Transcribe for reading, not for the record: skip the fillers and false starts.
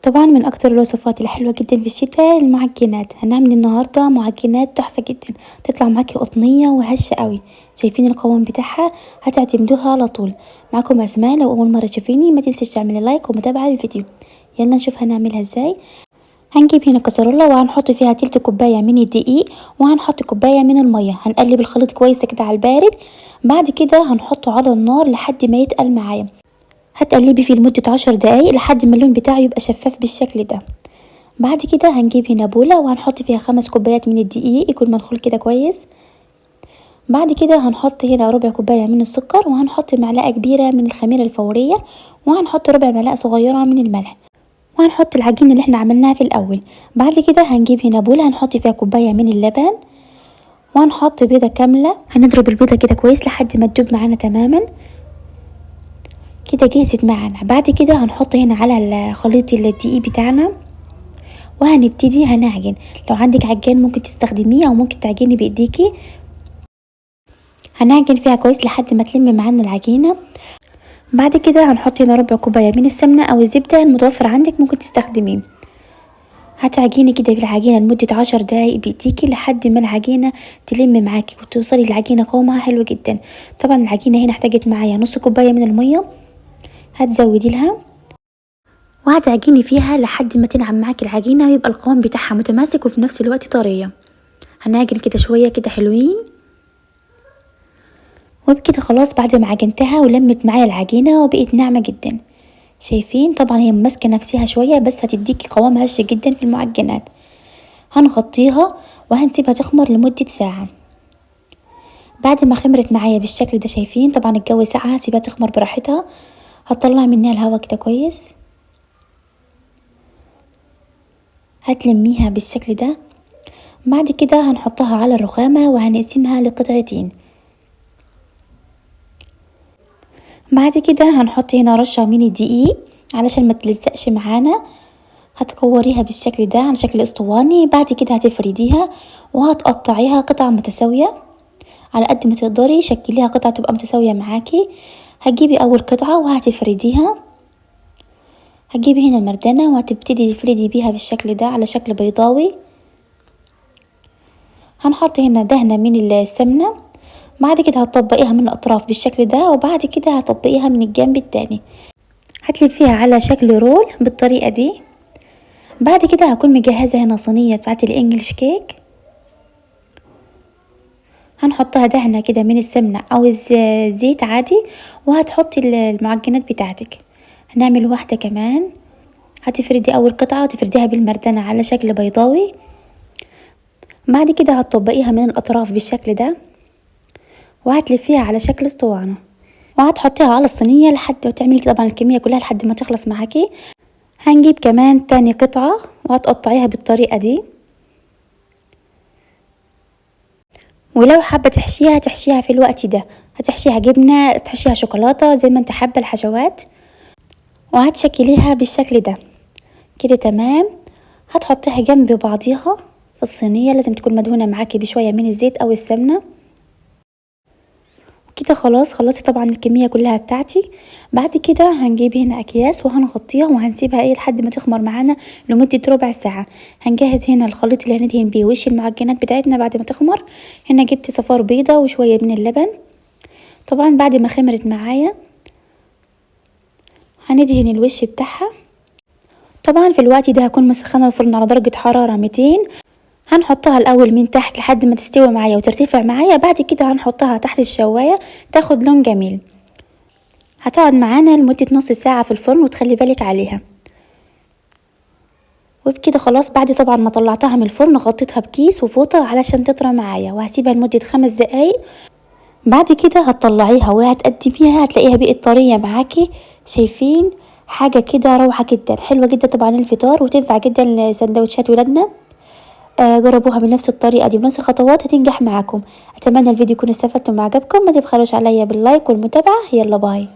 طبعا من اكتر الوصفات الحلوة جدا في الشتاء المعجنات. هنعمل النهاردة معجنات تحفة جدا، تطلع معاكي قطنية وهشة قوي. شايفين القوام بتاعها؟ هتعتمدوها على طول. معاكم اسماء، لو اول مرة تشوفيني ما تنسيش تعملي لايك ومتابعة للفيديو. يلا نشوف هنعملها ازاي. هنجيب هنا كسرولة وهنحط فيها تلت كوباية من الدقيق، وهنحط كوباية من المية. هنقلب الخليط كويس كده على البارد. بعد كده هنحطه على النار لحد ما يتقل معايا. هتقلبي فيه لمدة 10 دقايق لحد ما اللون بتاعه يبقى شفاف بالشكل ده. بعد كده هنجيب هنا بولة وهنحط فيها 5 كوبايات من الدقيق يكون منخول كده كويس. بعد كده هنحط هنا ربع كوباية من السكر، وهنحط معلقة كبيرة من الخميرة الفورية، وهنحط ربع معلقة صغيرة من الملح، وهنحط العجينة اللي احنا عملناها في الاول. بعد كده هنجيب هنا بولة هنحط فيها كوباية من اللبن، وهنحط بيضة كاملة. هنضرب البيضة كده كويس لحد ما تدوب معانا تماما كده، جهزت معانا. بعد كده هنحط هنا على خليط الدقيق بتاعنا وهنبتدي هنعجن. لو عندك عجان ممكن تستخدميه او ممكن تعجني بايديكي. هنعجن فيها كويس لحد ما تلم معانا العجينة. بعد كده هنحط هنا ربع كوباية من السمنة او الزبدة المتوفر عندك ممكن تستخدميه. هتعجيني كده في العجينة لمدة 10 دقايق بايديكي لحد ما العجينة تلم معاكي وتوصلي العجينة قوامها حلو جدا. طبعا العجينة هنا احتاجت معايا نص كوباية من المية، هتزودي لها وهتعجني فيها لحد ما تنعم معاكي العجينة ويبقى القوام بتاعها متماسك وفي نفس الوقت طرية. هنعجن كده شوية كده حلوين. وبكده خلاص بعد ما عجنتها ولمت معايا العجينة وبقت ناعمة جدا. شايفين؟ طبعا هي ماسكة نفسها شوية بس هتديكي قوام هش جدا في المعجنات. هنغطيها وهنسيبها تخمر لمدة ساعة. بعد ما خمرت معايا بالشكل ده، شايفين طبعا الجو ساقعة، هسيبها تخمر براحتها. هتطلع منها الهواء كده كويس، هتلميها بالشكل ده. بعد كده هنحطها على الرخامة وهنقسمها لقطعتين. بعد كده هنحط هنا رشة من الدقيق علشان ما تلزقش معانا. هتكوريها بالشكل ده على شكل اسطواني. بعد كده هتفرديها وهتقطعيها قطع متساوية على قد ما تقدري، شكليها قطع تبقى متساوية معاكي. هتجيبي اول قطعة وهتفرديها. هتجيبي هنا المردانة وهتبتدي تفردي بيها بالشكل ده على شكل بيضاوي. هنحط هنا دهنة من السمنة. بعد كده هتطبقيها من الاطراف بالشكل ده، وبعد كده هتطبقيها من الجنب التاني. هتلفيها على شكل رول بالطريقة دي. بعد كده هكون مجهزة هنا صينية بتاعت الانجليش كيك. هنحطها دهنة كده من السمنة او الزيت عادي، وهتحطي المعجنات بتاعتك. هنعمل واحدة كمان. هتفردي اول قطعة وتفرديها بالمردانة على شكل بيضاوي. بعد كده هتطبقيها من الاطراف بالشكل ده، وهتلفيها على شكل اسطوانة، وهتحطيها على الصينية لحد ما تعملي طبعا الكمية كلها لحد ما تخلص معاكي. هنجيب كمان تاني قطعة وهتقطعيها بالطريقة دي. ولو حابة تحشيها في الوقت ده، هتحشيها جبنة، تحشيها شوكولاتة، زي ما انت حابة الحشوات. وهتشكليها بالشكل ده كده تمام. هتحطيها جنب بعضيها في الصينية، لازم تكون مدهونة معاكي بشوية من الزيت او السمنة. كده خلاص خلصت طبعا الكمية كلها بتاعتي. بعد كده هنجيب هنا اكياس وهنغطيها وهنسيبها لحد ما تخمر معانا لمدة ربع ساعة. هنجهز هنا الخليط اللي هندهن بيه وش المعجنات بتاعتنا بعد ما تخمر. هنا جبت صفار بيضة وشوية من اللبن. طبعا بعد ما خمرت معايا هندهن الوش بتاعها. طبعا في الوقت ده هكون مسخنة الفرن على درجة حرارة 200. هنحطها الاول من تحت لحد ما تستوي معايا وترتفع معايا. بعد كده هنحطها تحت الشواية تاخد لون جميل. هتقعد معانا لمدة نص ساعة في الفرن وتخلي بالك عليها. وبكده خلاص بعد طبعا ما طلعتها من الفرن غطيتها بكيس وفوطة علشان تطرى معايا، وهسيبها لمدة 5 دقايق. بعد كده هتطلعيها وهتقدميها هتلاقيها بقت طرية معاكي. شايفين؟ حاجة كده روعة جدا، حلوة جدا طبعا للفطار وتنفع جدا لسندوتشات ولادنا. جربوها بنفس الطريقة دي بنفس الخطوات هتنجح معاكم. اتمنى الفيديو يكون استفدتم وعجبكم. ما تبخلوش عليا باللايك والمتابعة. يلا باي.